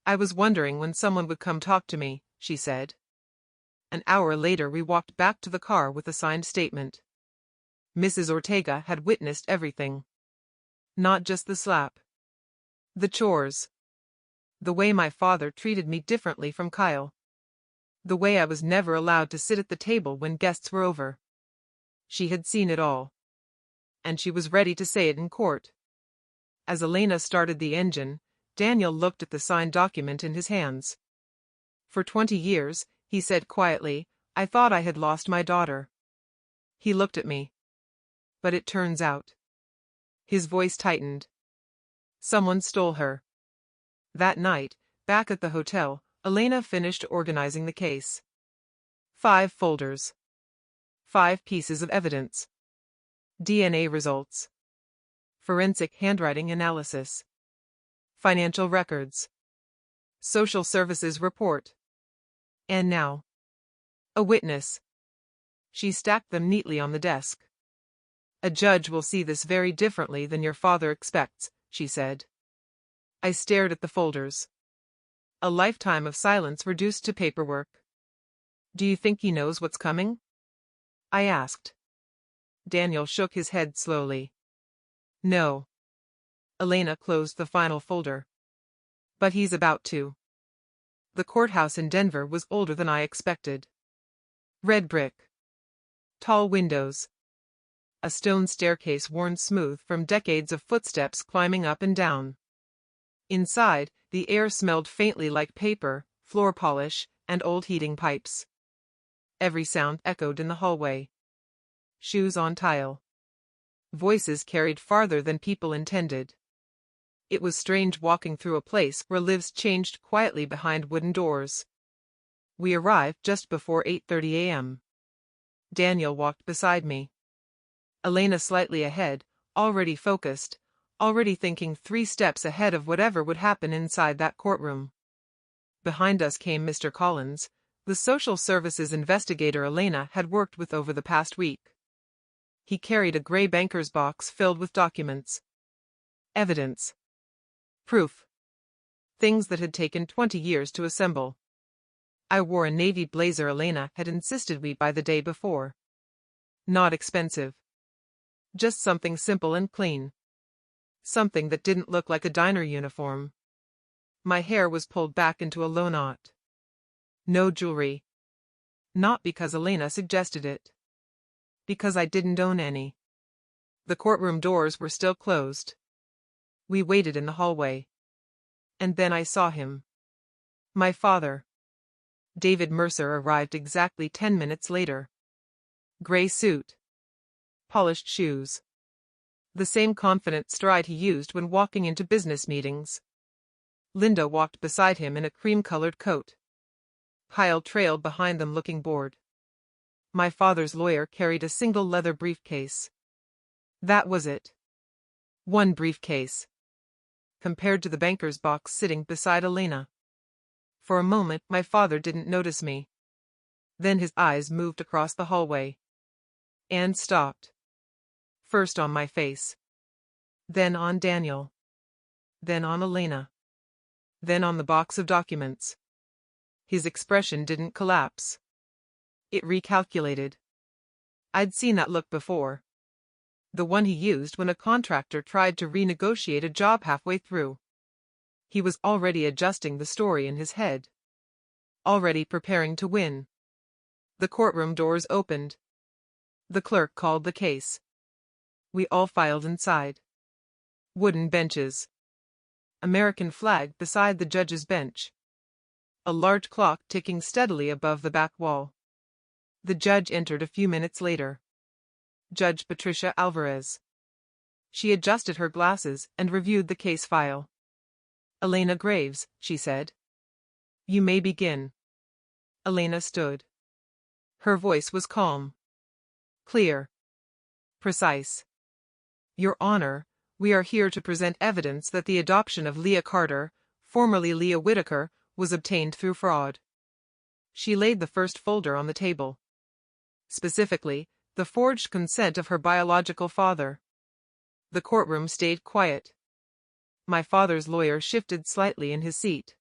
"I was wondering when someone would come talk to me," she said. An hour later we walked back to the car with a signed statement. Mrs. Ortega had witnessed everything. Not just the slap. The chores. The way my father treated me differently from Kyle. The way I was never allowed to sit at the table when guests were over. She had seen it all. And she was ready to say it in court. As Elena started the engine, Daniel looked at the signed document in his hands. "For 20 years, he said quietly, I thought I had lost my daughter." He looked at me. "But it turns out." His voice tightened. "Someone stole her." That night, back at the hotel, Elena finished organizing the case. 5 folders. 5 pieces of evidence. DNA results. Forensic handwriting analysis. Financial records. Social services report. And now, a witness. She stacked them neatly on the desk. "A judge will see this very differently than your father expects," she said. I stared at the folders. A lifetime of silence reduced to paperwork. "Do you think he knows what's coming?" I asked. Daniel shook his head slowly. "No." Elena closed the final folder. "But he's about to." The courthouse in Denver was older than I expected. Red brick. Tall windows. A stone staircase worn smooth from decades of footsteps climbing up and down. Inside, the air smelled faintly like paper, floor polish, and old heating pipes. Every sound echoed in the hallway. Shoes on tile. Voices carried farther than people intended. It was strange walking through a place where lives changed quietly behind wooden doors. We arrived just before 8:30 a.m. Daniel walked beside me. Elena slightly ahead, already focused, already thinking 3 steps ahead of whatever would happen inside that courtroom. Behind us came Mr. Collins, the social services investigator Elena had worked with over the past week. He carried a gray banker's box filled with documents. Evidence. Proof. Things that had taken 20 years to assemble. I wore a navy blazer Elena had insisted we buy the day before. Not expensive. Just something simple and clean. Something that didn't look like a diner uniform. My hair was pulled back into a low knot. No jewelry. Not because Elena suggested it. Because I didn't own any. The courtroom doors were still closed. We waited in the hallway. And then I saw him. My father. David Mercer arrived exactly 10 minutes later. Gray suit. Polished shoes. The same confident stride he used when walking into business meetings. Linda walked beside him in a cream-colored coat. Kyle trailed behind them looking bored. My father's lawyer carried a single leather briefcase. That was it. One briefcase. Compared to the banker's box sitting beside Elena. For a moment my father didn't notice me. Then his eyes moved across the hallway. And stopped. First on my face. Then on Daniel. Then on Elena. Then on the box of documents. His expression didn't collapse. It recalculated. I'd seen that look before. The one he used when a contractor tried to renegotiate a job halfway through. He was already adjusting the story in his head. Already preparing to win. The courtroom doors opened. The clerk called the case. We all filed inside. Wooden benches. American flag beside the judge's bench. A large clock ticking steadily above the back wall. The judge entered a few minutes later. Judge Patricia Alvarez. She adjusted her glasses and reviewed the case file. Elena Graves, she said. You may begin. Elena stood. Her voice was calm. Clear. Precise. Your Honor, we are here to present evidence that the adoption of Leah Carter, formerly Leah Whitaker, was obtained through fraud. She laid the first folder on the table. Specifically, the forged consent of her biological father. The courtroom stayed quiet. My father's lawyer shifted slightly in his seat.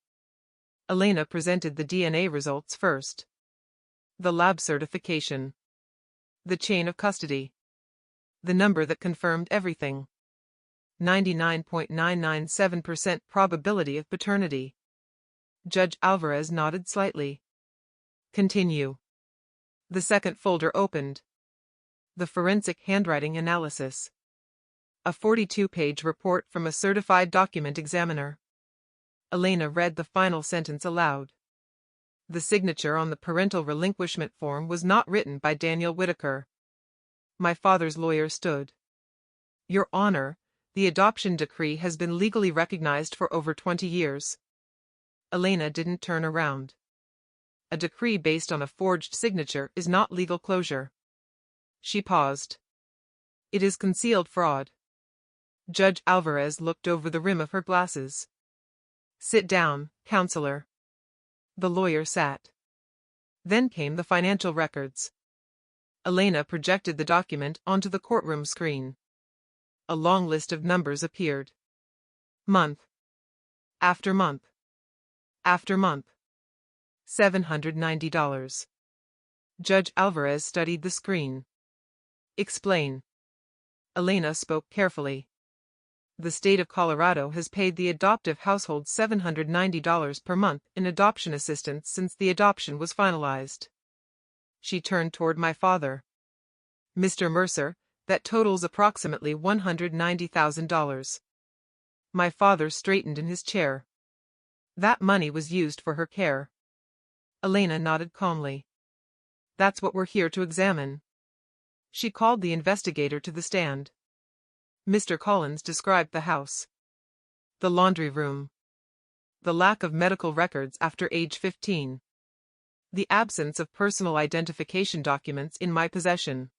Elena presented the DNA results first. The lab certification. The chain of custody. The number that confirmed everything. 99.997% probability of paternity. Judge Alvarez nodded slightly. Continue. The second folder opened. The forensic handwriting analysis. A 42-page report from a certified document examiner. Elena read the final sentence aloud. The signature on the parental relinquishment form was not written by Daniel Whitaker. My father's lawyer stood. Your Honor, the adoption decree has been legally recognized for over 20 years. Elena didn't turn around. A decree based on a forged signature is not legal closure. She paused. It is concealed fraud. Judge Alvarez looked over the rim of her glasses. Sit down, counselor. The lawyer sat. Then came the financial records. Elena projected the document onto the courtroom screen. A long list of numbers appeared. Month. After month. After month. $790. Judge Alvarez studied the screen. Explain. Elena spoke carefully. The state of Colorado has paid the adoptive household $790 per month in adoption assistance since the adoption was finalized. She turned toward my father. Mr. Mercer, that totals approximately $190,000. My father straightened in his chair. That money was used for her care. Elena nodded calmly. That's what we're here to examine. She called the investigator to the stand. Mr. Collins described the house. The laundry room. The lack of medical records after age 15. The absence of personal identification documents in my possession.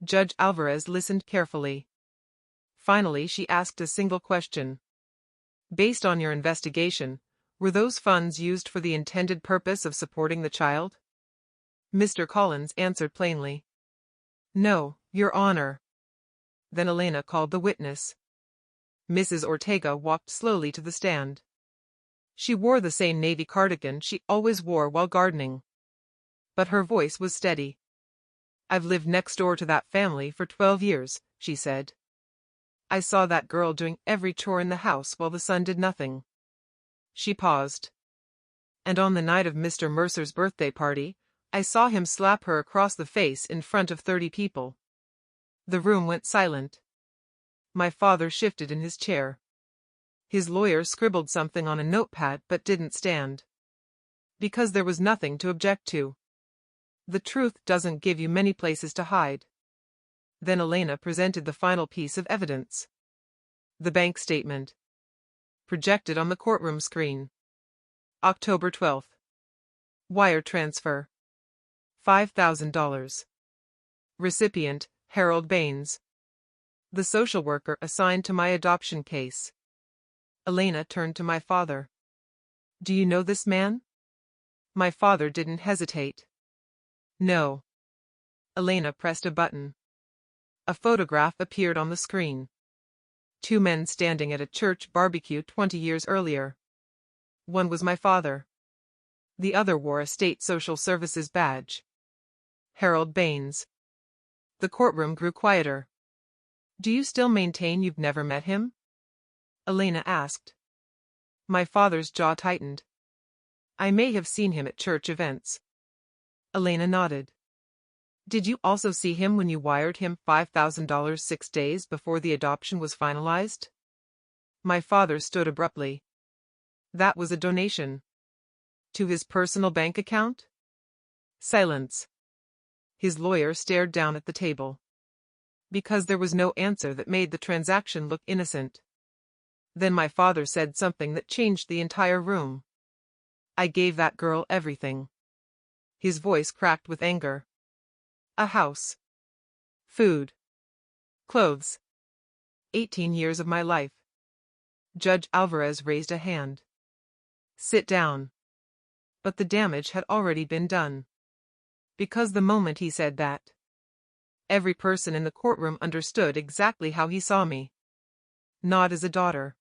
Judge Alvarez listened carefully. Finally, she asked a single question. Based on your investigation, were those funds used for the intended purpose of supporting the child? Mr. Collins answered plainly. No, Your Honor. Then Elena called the witness. Mrs. Ortega walked slowly to the stand. She wore the same navy cardigan she always wore while gardening. But her voice was steady. I've lived next door to that family for 12 years, she said. I saw that girl doing every chore in the house while the son did nothing. She paused. And on the night of Mr. Mercer's birthday party, I saw him slap her across the face in front of 30 people. The room went silent. My father shifted in his chair. His lawyer scribbled something on a notepad but didn't stand. Because there was nothing to object to. The truth doesn't give you many places to hide. Then Elena presented the final piece of evidence. The bank statement. Projected on the courtroom screen. October 12th. Wire transfer. $5,000. Recipient, Harold Baines. The social worker assigned to my adoption case. Elena turned to my father. Do you know this man? My father didn't hesitate. No. Elena pressed a button. A photograph appeared on the screen. 2 men standing at a church barbecue 20 years earlier. One was my father. The other wore a state social services badge. Harold Baines. The courtroom grew quieter. Do you still maintain you've never met him? Elena asked. My father's jaw tightened. I may have seen him at church events. Elena nodded. Did you also see him when you wired him $5,000 6 days before the adoption was finalized? My father stood abruptly. That was a donation. To his personal bank account? Silence. His lawyer stared down at the table. Because there was no answer that made the transaction look innocent. Then my father said something that changed the entire room. I gave that girl everything. His voice cracked with anger. A house. Food. Clothes. 18 years of my life. Judge Alvarez raised a hand. Sit down. But the damage had already been done. Because the moment he said that, every person in the courtroom understood exactly how he saw me. Not as a daughter.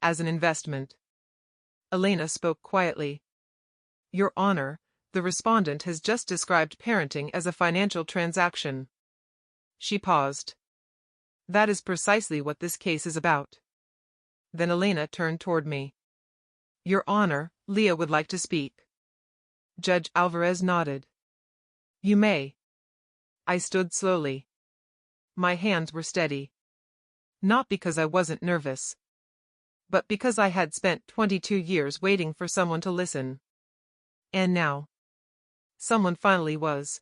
As an investment. Elena spoke quietly. Your Honor, the respondent has just described parenting as a financial transaction. She paused. That is precisely what this case is about. Then Elena turned toward me. Your Honor, Leah would like to speak. Judge Alvarez nodded. You may. I stood slowly. My hands were steady. Not because I wasn't nervous, but because I had spent 22 years waiting for someone to listen. And now, someone finally was.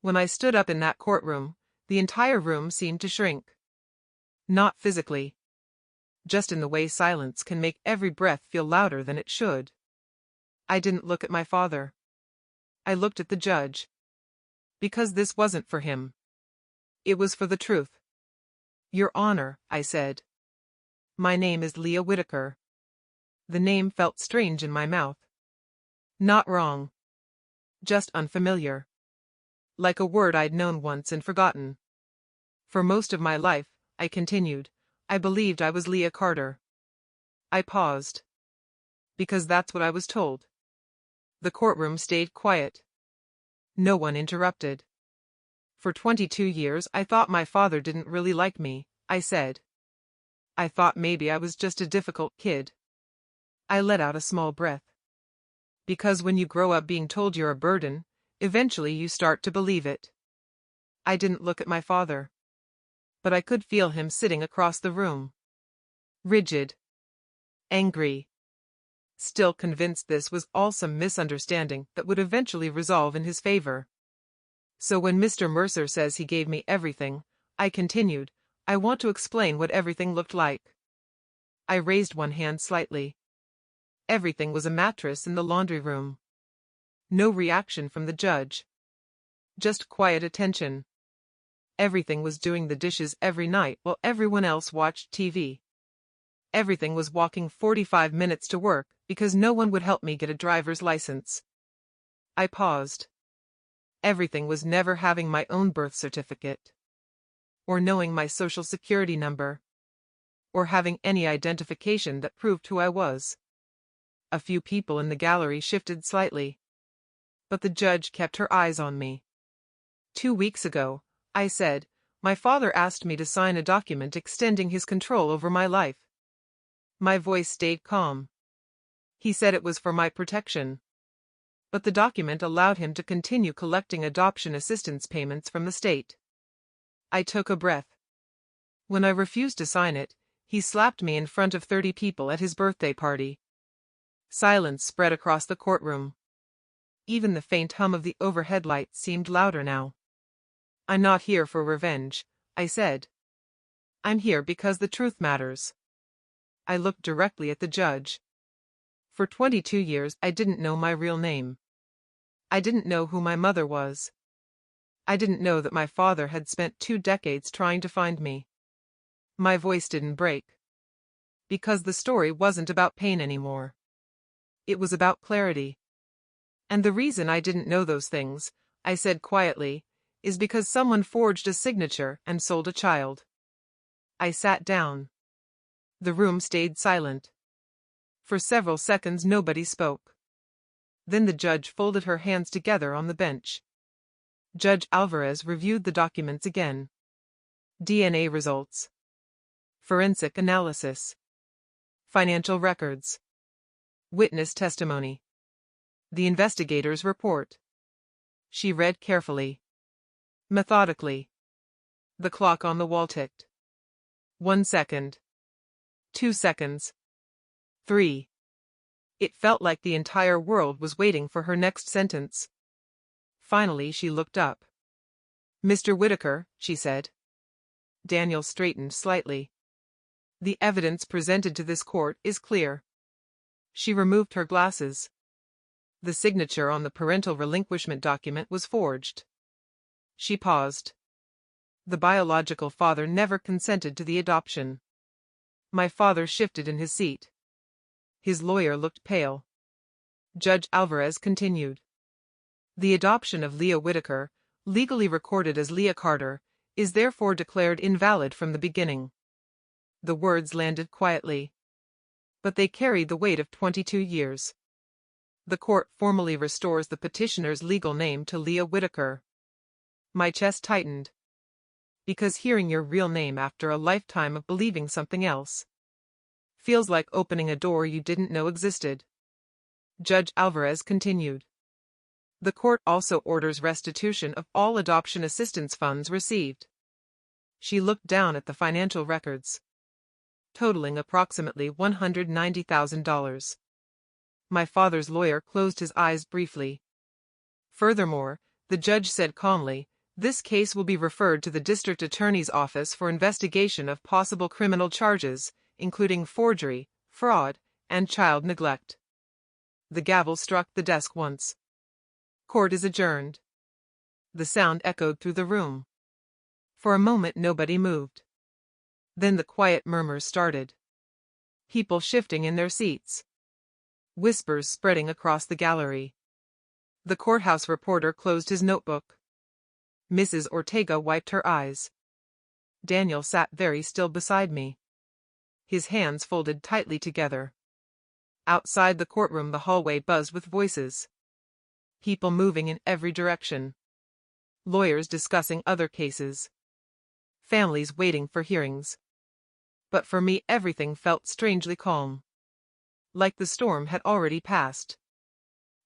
When I stood up in that courtroom, the entire room seemed to shrink. Not physically. Just in the way silence can make every breath feel louder than it should. I didn't look at my father. I looked at the judge. Because this wasn't for him. It was for the truth. Your Honor, I said. My name is Leah Whitaker. The name felt strange in my mouth. Not wrong. Just unfamiliar. Like a word I'd known once and forgotten. For most of my life, I continued, I believed I was Leah Carter. I paused. Because that's what I was told. The courtroom stayed quiet. No one interrupted. For 22 years I thought my father didn't really like me, I said. I thought maybe I was just a difficult kid. I let out a small breath. Because when you grow up being told you're a burden, eventually you start to believe it. I didn't look at my father. But I could feel him sitting across the room. Rigid. Angry. Still convinced this was all some misunderstanding that would eventually resolve in his favor. So when Mr. Mercer says he gave me everything, I continued, I want to explain what everything looked like. I raised one hand slightly. Everything was a mattress in the laundry room. No reaction from the judge. Just quiet attention. Everything was doing the dishes every night while everyone else watched TV. Everything was walking 45 minutes to work because no one would help me get a driver's license. I paused. Everything was never having my own birth certificate. Or knowing my social security number. Or having any identification that proved who I was. A few people in the gallery shifted slightly. But the judge kept her eyes on me. 2 weeks ago, I said, my father asked me to sign a document extending his control over my life. My voice stayed calm. He said it was for my protection. But the document allowed him to continue collecting adoption assistance payments from the state. I took a breath. When I refused to sign it, he slapped me in front of 30 people at his birthday party. Silence spread across the courtroom. Even the faint hum of the overhead lights seemed louder now. I'm not here for revenge, I said. I'm here because the truth matters. I looked directly at the judge. For 22 years I didn't know my real name. I didn't know who my mother was. I didn't know that my father had spent 2 decades trying to find me. My voice didn't break. Because the story wasn't about pain anymore. It was about clarity. And the reason I didn't know those things, I said quietly, is because someone forged a signature and sold a child. I sat down. The room stayed silent. For several seconds nobody spoke. Then the judge folded her hands together on the bench. Judge Alvarez reviewed the documents again. DNA results. Forensic analysis. Financial records. Witness testimony. The investigator's report. She read carefully. Methodically. The clock on the wall ticked. 1 second. 2 seconds. 3. It felt like the entire world was waiting for her next sentence. Finally she looked up. "Mr. Whitaker," she said. Daniel straightened slightly. "The evidence presented to this court is clear." She removed her glasses. The signature on the parental relinquishment document was forged. She paused. The biological father never consented to the adoption. My father shifted in his seat. His lawyer looked pale. Judge Alvarez continued. "The adoption of Leah Whitaker, legally recorded as Leah Carter, is therefore declared invalid from the beginning." The words landed quietly. But they carried the weight of 22 years. "The court formally restores the petitioner's legal name to Leah Whitaker." My chest tightened. Because hearing your real name after a lifetime of believing something else feels like opening a door you didn't know existed. Judge Alvarez continued. "The court also orders restitution of all adoption assistance funds received." She looked down at the financial records, totaling approximately $190,000. My father's lawyer closed his eyes briefly. "Furthermore," the judge said calmly, "this case will be referred to the district attorney's office for investigation of possible criminal charges, including forgery, fraud, and child neglect." The gavel struck the desk once. "Court is adjourned." The sound echoed through the room. For a moment nobody moved. Then the quiet murmurs started. People shifting in their seats. Whispers spreading across the gallery. The courthouse reporter closed his notebook. Mrs. Ortega wiped her eyes. Daniel sat very still beside me, his hands folded tightly together. Outside the courtroom the hallway buzzed with voices. People moving in every direction. Lawyers discussing other cases. Families waiting for hearings. But for me everything felt strangely calm. Like the storm had already passed.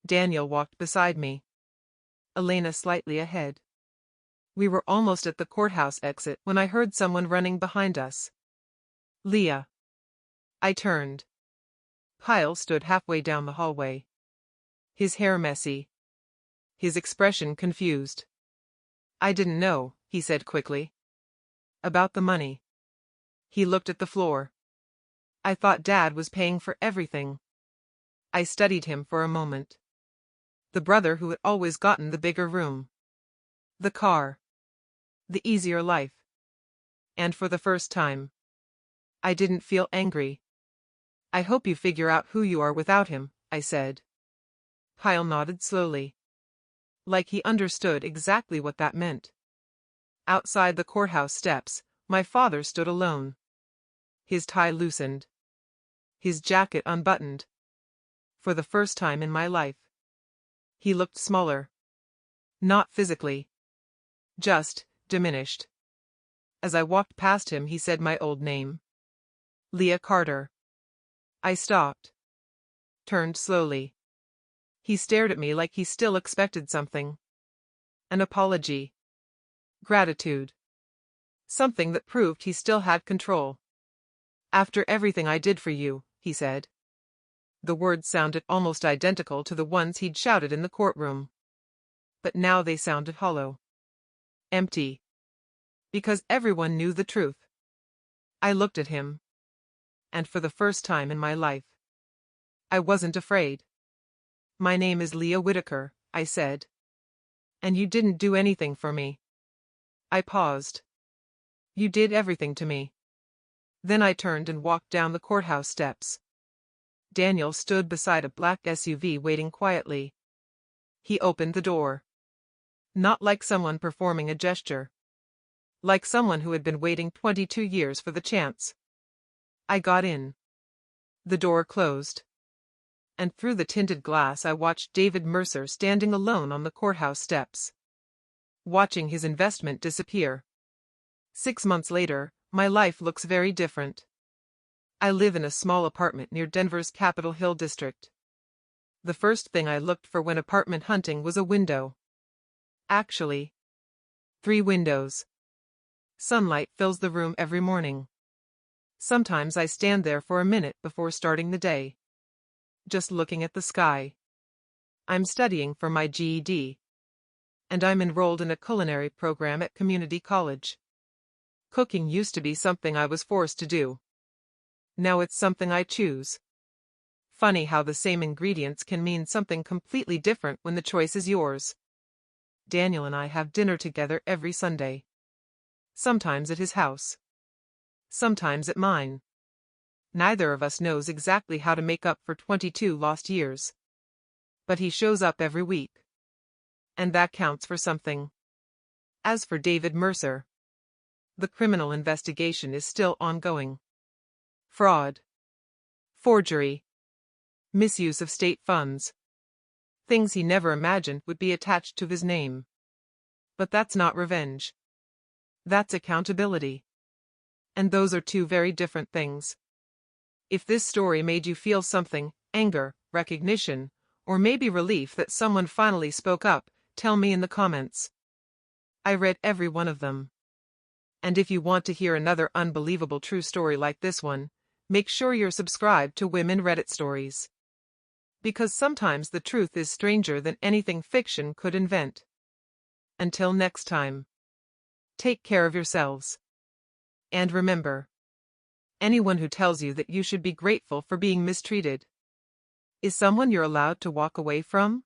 Daniel walked beside me. Elena slightly ahead. We were almost at the courthouse exit when I heard someone running behind us. "Leah." I turned. Kyle stood halfway down the hallway. His hair messy. His expression confused. "I didn't know," he said quickly. "About the money." He looked at the floor. "I thought Dad was paying for everything." I studied him for a moment. The brother who had always gotten the bigger room. The car. The easier life. And for the first time, I didn't feel angry. "I hope you figure out who you are without him," I said. Kyle nodded slowly. Like he understood exactly what that meant. Outside the courthouse steps, my father stood alone. His tie loosened. His jacket unbuttoned. For the first time in my life. He looked smaller. Not physically. Just diminished. As I walked past him he said my old name. Leah Carter. I stopped. Turned slowly. He stared at me like he still expected something. An apology. Gratitude. Something that proved he still had control. "After everything I did for you," he said. The words sounded almost identical to the ones he'd shouted in the courtroom. But now they sounded hollow. Empty. Because everyone knew the truth. I looked at him. And for the first time in my life, I wasn't afraid. "My name is Leah Whitaker," I said. "And you didn't do anything for me." I paused. "You did everything to me." Then I turned and walked down the courthouse steps. Daniel stood beside a black SUV waiting quietly. He opened the door. Not like someone performing a gesture. Like someone who had been waiting 22 years for the chance. I got in. The door closed. And through the tinted glass I watched David Mercer standing alone on the courthouse steps. watching his investment disappear. 6 months later, my life looks very different. I live in a small apartment near Denver's Capitol Hill district. The first thing I looked for when apartment hunting was a window. Actually, 3 windows. Sunlight fills the room every morning. Sometimes I stand there for a minute before starting the day, just looking at the sky. I'm studying for my GED, and I'm enrolled in a culinary program at community college. Cooking used to be something I was forced to do. Now it's something I choose. Funny how the same ingredients can mean something completely different when the choice is yours. Daniel and I have dinner together every Sunday. Sometimes at his house. Sometimes at mine. Neither of us knows exactly how to make up for 22 lost years. But he shows up every week. And that counts for something. As for David Mercer, the criminal investigation is still ongoing. Fraud, forgery, misuse of state funds. Things he never imagined would be attached to his name. But that's not revenge. That's accountability. And those are 2 very different things. If this story made you feel something, anger, recognition, or maybe relief that someone finally spoke up, tell me in the comments. I read every one of them. And if you want to hear another unbelievable true story like this one, make sure you're subscribed to Women Reddit Stories. Because sometimes the truth is stranger than anything fiction could invent. Until next time, take care of yourselves. And remember, anyone who tells you that you should be grateful for being mistreated is someone you're allowed to walk away from.